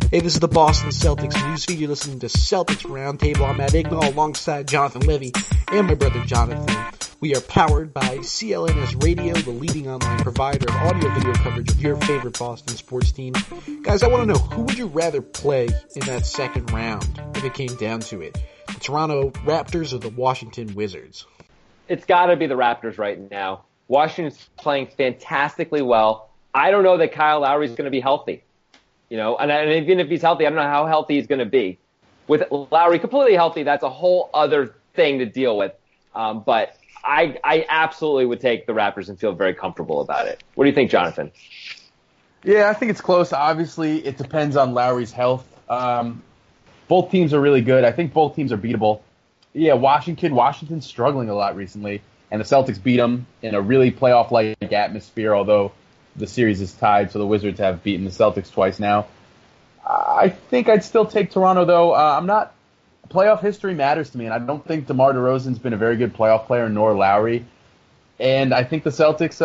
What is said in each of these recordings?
Hey, this is the Boston Celtics newsfeed. You're listening to Celtics Roundtable. I'm Matt Ignall alongside Jonathan Levy and my brother Jonathan. We are powered by CLNS Radio, the leading online provider of audio-video coverage of your favorite Boston sports team. Guys, I want to know, who would you rather play in that second round if it came down to it? The Toronto Raptors or the Washington Wizards? It's got to be the Raptors right now. Washington's playing fantastically well. I don't know that Kyle Lowry's going to be healthy. And even if he's healthy, I don't know how healthy he's going to be. With Lowry completely healthy, that's a whole other thing to deal with. But I absolutely would take the Raptors and feel very comfortable about it. What do you think, Jonathan? Yeah, I think it's close. Obviously, it depends on Lowry's health. Both teams are really good. I think both teams are beatable. Yeah, Washington's struggling a lot recently, and the Celtics beat them in a really playoff-like atmosphere, although the series is tied, so the Wizards have beaten the Celtics twice now. I think I'd still take Toronto, though. Playoff history matters to me, and I don't think DeMar DeRozan's been a very good playoff player, nor Lowry. And I think the Celtics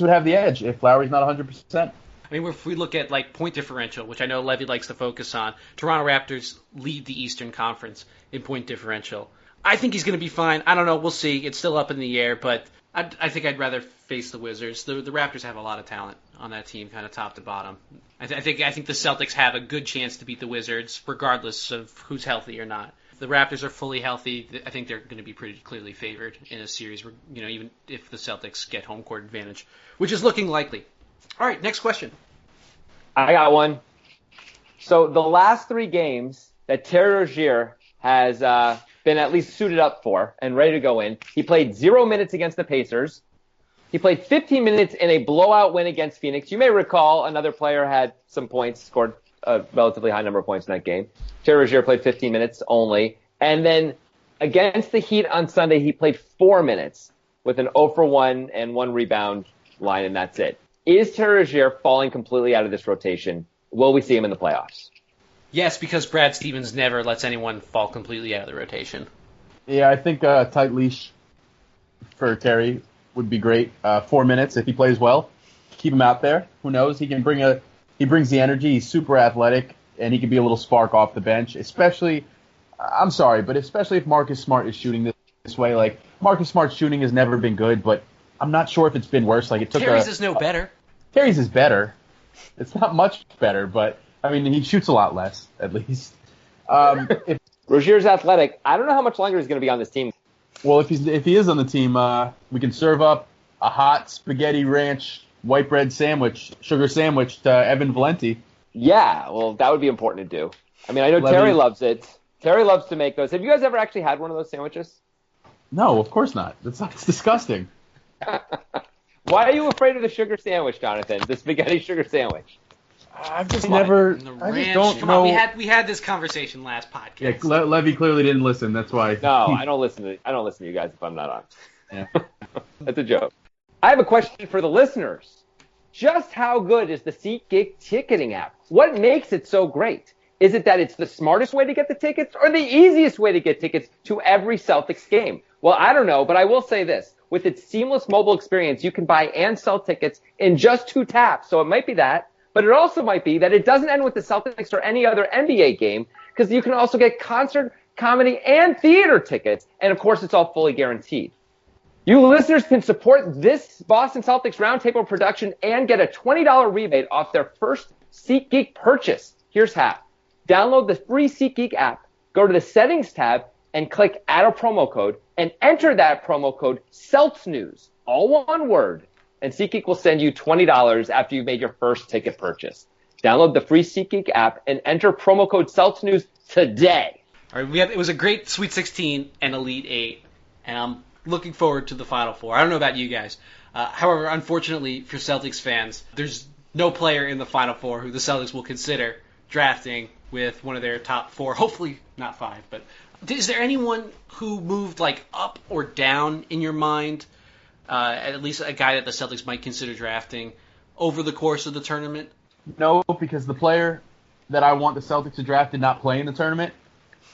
would have the edge if Lowry's not 100%. I mean, if we look at point differential, which I know Levy likes to focus on, Toronto Raptors lead the Eastern Conference in point differential. I think he's going to be fine. I don't know. We'll see. It's still up in the air, but I think I'd rather face the Wizards. The Raptors have a lot of talent on that team, kind of top to bottom. I think the Celtics have a good chance to beat the Wizards, regardless of who's healthy or not. If the Raptors are fully healthy, I think they're going to be pretty clearly favored in a series, even if the Celtics get home court advantage, which is looking likely. All right, next question. I got one. So the last 3 games that Terry Rozier has been at least suited up for and ready to go in, he played 0 minutes against the Pacers. He played 15 minutes in a blowout win against Phoenix. You may recall another player had some points, scored a relatively high number of points in that game. Terry Rozier played 15 minutes only. And then against the Heat on Sunday, he played 4 minutes with an 0 for 1 and 1 rebound line, and that's it. Is Terry Rozier falling completely out of this rotation? Will we see him in the playoffs? Yes, because Brad Stevens never lets anyone fall completely out of the rotation. Yeah, I think a tight leash for Terry would be great. 4 minutes if he plays well. Keep him out there. Who knows? He brings the energy. He's super athletic, and he can be a little spark off the bench. Especially if Marcus Smart is shooting this way. Marcus Smart's shooting has never been good, but I'm not sure if it's been worse. Terry's is no better. Terry's is better. It's not much better, but he shoots a lot less, at least. If Rozier's athletic. I don't know how much longer he's going to be on this team. Well, if he is on the team, we can serve up a hot spaghetti ranch white bread sandwich, sugar sandwich to Evan Valenti. Yeah, well, that would be important to do. I know Terry loves it. Terry loves to make those. Have you guys ever actually had one of those sandwiches? No, of course not. It's disgusting. Why are you afraid of the sugar sandwich, Jonathan? The spaghetti sugar sandwich? I've just never. I just don't know. We had this conversation last podcast. Yeah, Levy clearly didn't listen. That's why. No, I don't listen to you guys if I'm not on. Yeah. That's a joke. I have a question for the listeners. Just how good is the SeatGeek ticketing app? What makes it so great? Is it that it's the smartest way to get the tickets or the easiest way to get tickets to every Celtics game? Well, I don't know, but I will say this. With its seamless mobile experience, you can buy and sell tickets in just 2 taps. So it might be that. But it also might be that it doesn't end with the Celtics or any other NBA game, because you can also get concert, comedy, and theater tickets. And, of course, it's all fully guaranteed. You listeners can support this Boston Celtics Roundtable production and get a $20 rebate off their first SeatGeek purchase. Here's how. Download the free SeatGeek app, go to the Settings tab, and click Add a Promo Code, and enter that promo code CELTSNEWS, all one word. And SeatGeek will send you $20 after you've made your first ticket purchase. Download the free SeatGeek app and enter promo code CELTSNEWS today. All right, it was a great Sweet 16 and Elite 8, and I'm looking forward to the Final Four. I don't know about you guys. However, unfortunately for Celtics fans, there's no player in the Final Four who the Celtics will consider drafting with one of their top 4, hopefully not 5. But is there anyone who moved up or down in your mind? At least a guy that the Celtics might consider drafting over the course of the tournament? No, because the player that I want the Celtics to draft did not play in the tournament,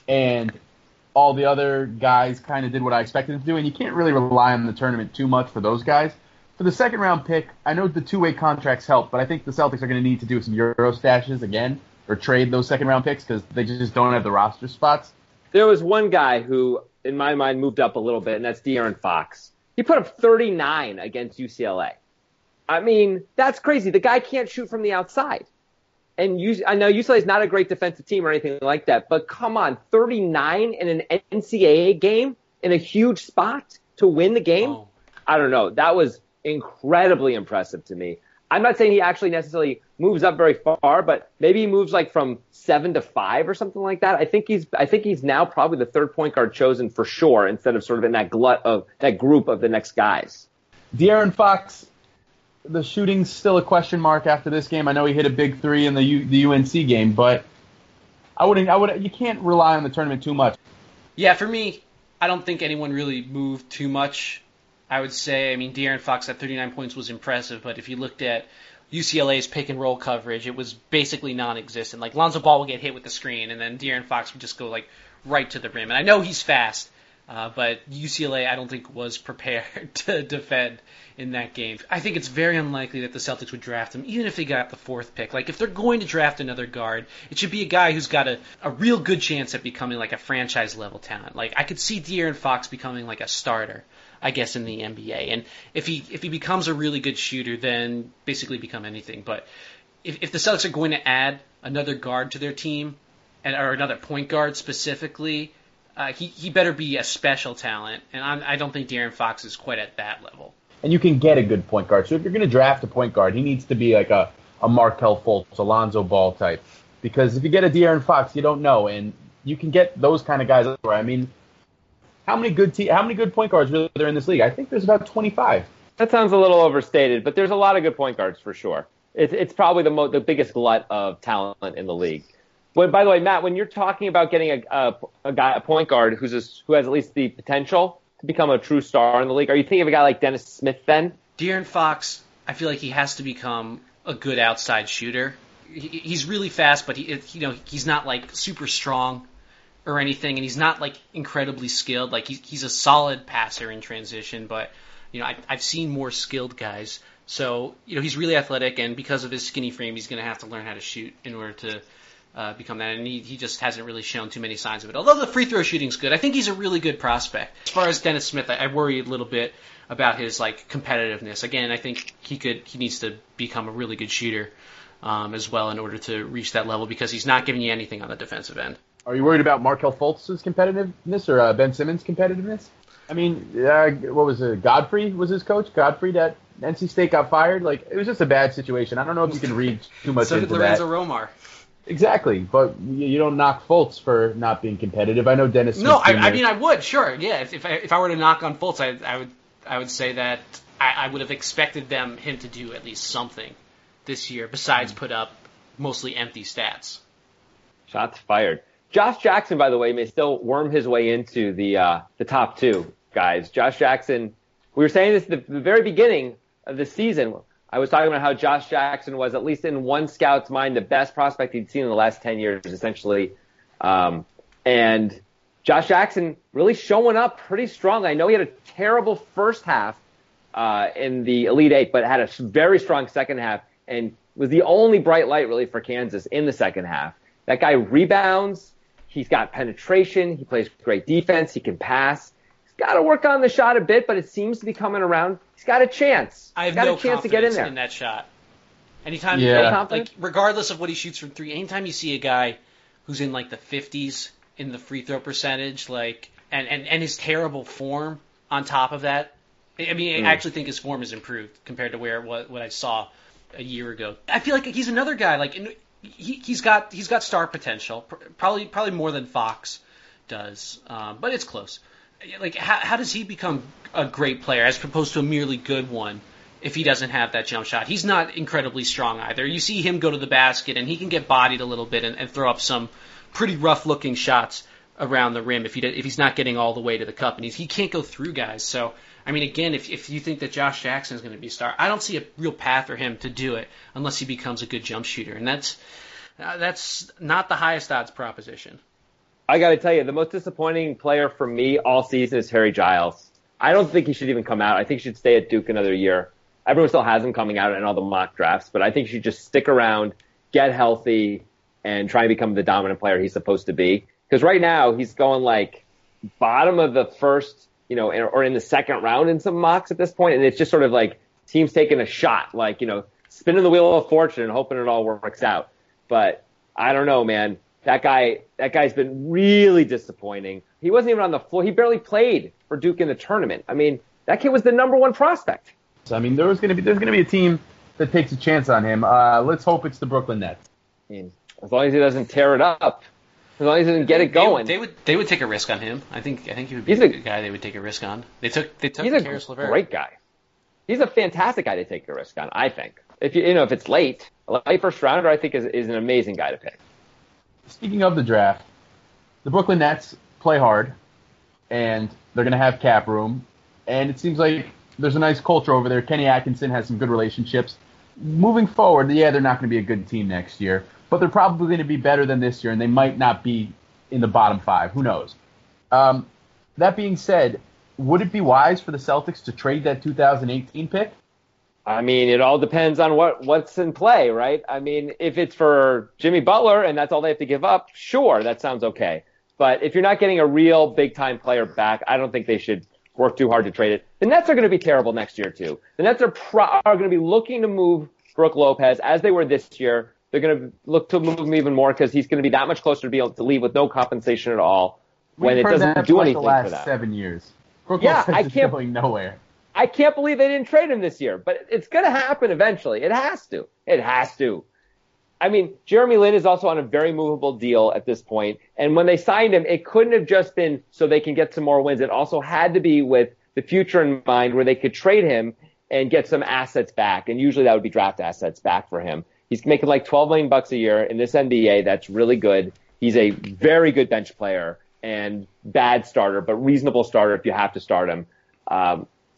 and all the other guys kind of did what I expected them to do, and you can't really rely on the tournament too much for those guys. For the second-round pick, I know the two-way contracts help, but I think the Celtics are going to need to do some Euro stashes again. or trade those second-round picks because they just don't have the roster spots? There was one guy who, in my mind, moved up a little bit, and that's De'Aaron Fox. He put up 39 against UCLA. I mean, that's crazy. The guy can't shoot from the outside. And I know UCLA is not a great defensive team or anything like that, but come on, 39 in an NCAA game in a huge spot to win the game? Oh. I don't know. That was incredibly impressive to me. I'm not saying he actually necessarily moves up very far, but maybe he moves like from 7 to 5 or something like that. I think he's now probably the third point guard chosen for sure, instead of sort of in that glut of that group of the next guys. De'Aaron Fox, the shooting's still a question mark after this game. I know he hit a big three in the UNC game, but you can't rely on the tournament too much. Yeah, for me, I don't think anyone really moved too much. I would say, I mean, De'Aaron Fox at 39 points was impressive, but if you looked at UCLA's pick and roll coverage, it was basically non-existent. Like, Lonzo Ball would get hit with the screen, and then De'Aaron Fox would just go, like, right to the rim. And I know he's fast, but UCLA, I don't think, was prepared to defend in that game. I think it's very unlikely that the Celtics would draft him, even if they got the 4th pick. Like, if they're going to draft another guard, it should be a guy who's got a real good chance at becoming, like, a franchise-level talent. Like, I could see De'Aaron Fox becoming, like, a starter, I guess, in the NBA. And if he becomes a really good shooter, then basically become anything. But if the Celtics are going to add another guard to their team, or another point guard specifically, he better be a special talent. And I don't think De'Aaron Fox is quite at that level. And you can get a good point guard. So if you're going to draft a point guard, he needs to be like a Markelle Fultz, Alonzo Ball type. Because if you get a De'Aaron Fox, you don't know. And you can get those kind of guys everywhere. I mean, how many good point guards really are there in this league? I think there's about 25. That sounds a little overstated, but there's a lot of good point guards for sure. It's probably the biggest glut of talent in the league. But by the way, Matt, when you're talking about getting a point guard who has at least the potential to become a true star in the league, are you thinking of a guy like Dennis Smith then? De'Aaron Fox, I feel like he has to become a good outside shooter. He's really fast, but he's not like super strong or anything, and he's not like incredibly skilled. Like he's a solid passer in transition, but I've seen more skilled guys. So he's really athletic, and because of his skinny frame, he's going to have to learn how to shoot in order to become that. And he just hasn't really shown too many signs of it. Although the free throw shooting's good, I think he's a really good prospect. As far as Dennis Smith, I worry a little bit about his like competitiveness. Again, I think he needs to become a really good shooter as well in order to reach that level, because he's not giving you anything on the defensive end. Are you worried about Markelle Fultz's competitiveness or Ben Simmons' competitiveness? I mean, what was it? Godfrey was his coach? Godfrey that NC State got fired? Like, it was just a bad situation. I don't know if you can read too much into that. So did Lorenzo Romar. Exactly, but you don't knock Fultz for not being competitive. I know Dennis Smith. No, I mean, I would, sure. Yeah, if I were to knock on Fultz, I would say that I would have expected him to do at least something this year besides put up mostly empty stats. Shots fired. Josh Jackson, by the way, may still worm his way into the top two, guys. Josh Jackson, we were saying this at the very beginning of the season. I was talking about how Josh Jackson was, at least in one scout's mind, the best prospect he'd seen in the last 10 years, essentially. And Josh Jackson really showing up pretty strong. I know he had a terrible first half in the Elite Eight, but had a very strong second half and was the only bright light, really, for Kansas in the second half. That guy rebounds. He's got penetration. He plays great defense. He can pass. He's got to work on the shot a bit, but it seems to be coming around. He's got a chance. I have no chance to get in there in that shot. Anytime, like regardless of what he shoots from three, anytime you see a guy who's in like the 50s in the free throw percentage, like and his terrible form on top of that, I mean, I actually think his form has improved compared to what I saw a year ago. I feel like he's another guy like. He's got star potential, probably more than Fox does, but it's close. Like, how does he become a great player as opposed to a merely good one if he doesn't have that jump shot? He's not incredibly strong either. You see him go to the basket, and he can get bodied a little bit and throw up some pretty rough-looking shots around the rim if he's not getting all the way to the cup, and he can't go through guys. So, I mean, again, if you think that Josh Jackson is going to be a star, I don't see a real path for him to do it unless he becomes a good jump shooter, and that's not the highest odds proposition. I got to tell you, the most disappointing player for me all season is Harry Giles. I don't think he should even come out. I think he should stay at Duke another year. Everyone still has him coming out in all the mock drafts, but I think he should just stick around, get healthy, and try and become the dominant player he's supposed to be. Because right now he's going like bottom of the first, or in the second round in some mocks at this point, and it's just sort of like teams taking a shot, like, spinning the wheel of fortune and hoping it all works out. But I don't know, man. That guy's been really disappointing. He wasn't even on the floor. He barely played for Duke in the tournament. I mean, that kid was the number one prospect. So, I mean, there's going to be a team that takes a chance on him. Let's hope it's the Brooklyn Nets. I mean, as long as he doesn't tear it up, as long as he doesn't get it going. They would take a risk on him. I think he would be a good guy they would take a risk on. They took he's Karis LeVert. Great guy. He's a fantastic guy to take a risk on, I think. If if it's late, a late first rounder, I think is an amazing guy to pick. Speaking of the draft, the Brooklyn Nets play hard, and they're going to have cap room, and it seems like there's a nice culture over there. Kenny Atkinson has some good relationships. Moving forward, they're not going to be a good team next year, but they're probably going to be better than this year, and they might not be in the bottom 5. Who knows? That being said, would it be wise for the Celtics to trade that 2018 pick? I mean, it all depends on what's in play, right? I mean, if it's for Jimmy Butler and that's all they have to give up, sure, that sounds okay. But if you're not getting a real big-time player back, I don't think they should work too hard to trade it. The Nets are going to be terrible next year, too. The Nets are going to be looking to move Brook Lopez as they were this year. They're going to look to move him even more because he's going to be that much closer to be able to leave with no compensation at all when it doesn't do anything for that. 7 years. Brook Yeah, Lopez is going nowhere. I can't believe they didn't trade him this year, but it's going to happen eventually. It has to. It has to. I mean, Jeremy Lin is also on a very movable deal at this point, and when they signed him, it couldn't have just been so they can get some more wins. It also had to be with the future in mind, where they could trade him and get some assets back, and usually that would be draft assets back for him. He's making like $12 million a year in this NBA. That's really good. He's a very good bench player and bad starter, but reasonable starter if you have to start him.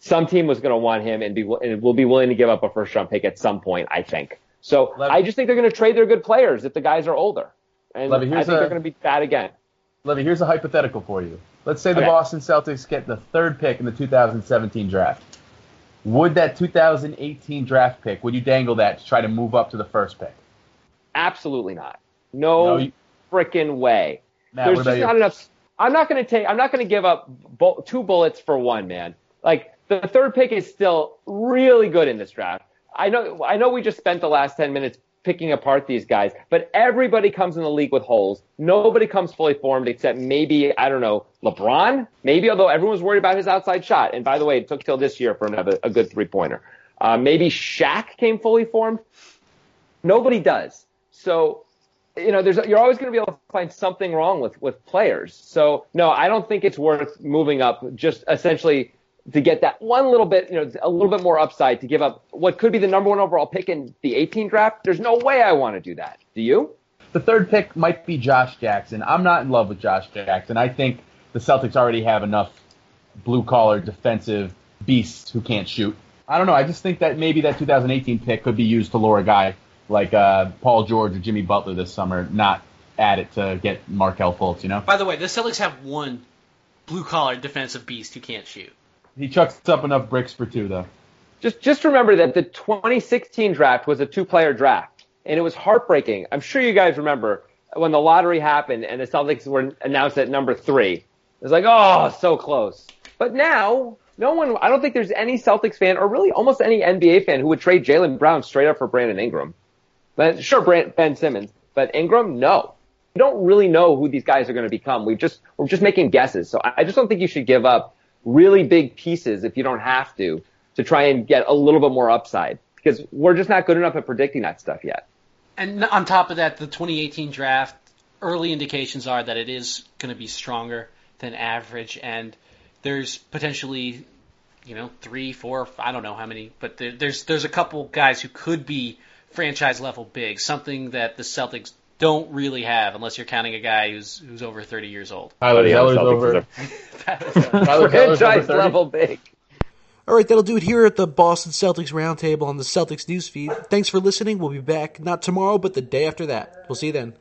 Some team was going to want him and will be willing to give up a first-round pick at some point, I think. So I just think they're going to trade their good players if the guys are older. And I think they're going to be bad again. Levy, here's a hypothetical for you. Let's say the Boston Celtics get the 3rd pick in the 2017 draft. Would that 2018 draft pick, would you dangle that to try to move up to the 1st pick? Absolutely not. No freaking way. Matt, there's just not enough. I'm not going to give up 2 bullets for 1, man. Like, the 3rd pick is still really good in this draft. I know we just spent the last 10 minutes picking apart these guys, but everybody comes in the league with holes. Nobody comes fully formed except maybe, I don't know, LeBron? Maybe, although everyone's worried about his outside shot. And by the way, it took till this year for him to have a good 3-pointer. Maybe Shaq came fully formed. Nobody does. So, you're always going to be able to find something wrong with players. So, no, I don't think it's worth moving up just essentially to get that one little bit, a little bit more upside to give up what could be the number 1 overall pick in the 18 draft. There's no way I want to do that. Do you? The 3rd pick might be Josh Jackson. I'm not in love with Josh Jackson. I think the Celtics already have enough blue-collar defensive beasts who can't shoot. I don't know. I just think that maybe that 2018 pick could be used to lure a guy like Paul George or Jimmy Butler this summer, not add it to get Markelle Fultz, By the way, the Celtics have one blue-collar defensive beast who can't shoot. He chucks up enough bricks for 2, though. Just remember that the 2016 draft was a 2-player draft, and it was heartbreaking. I'm sure you guys remember when the lottery happened and the Celtics were announced at number 3. It was like, oh, so close. But now, I don't think there's any Celtics fan or really almost any NBA fan who would trade Jaylen Brown straight up for Brandon Ingram. But sure, Ben Simmons, but Ingram, no. We don't really know who these guys are going to become. We're just making guesses. So I just don't think you should give up really big pieces if you don't have to try and get a little bit more upside, because we're just not good enough at predicting that stuff yet. And on top of that, the 2018 draft, early indications are that it is going to be stronger than average, and there's potentially, 3, 4, I don't know how many, but there's a couple guys who could be franchise level big, something that the Celtics don't really have unless you're counting a guy who's over 30 years old. Tyler Zeller's over. Franchise level big. All right, that'll do it here at the Boston Celtics Roundtable on the Celtics Newsfeed. Thanks for listening. We'll be back not tomorrow, but the day after that. We'll see you then.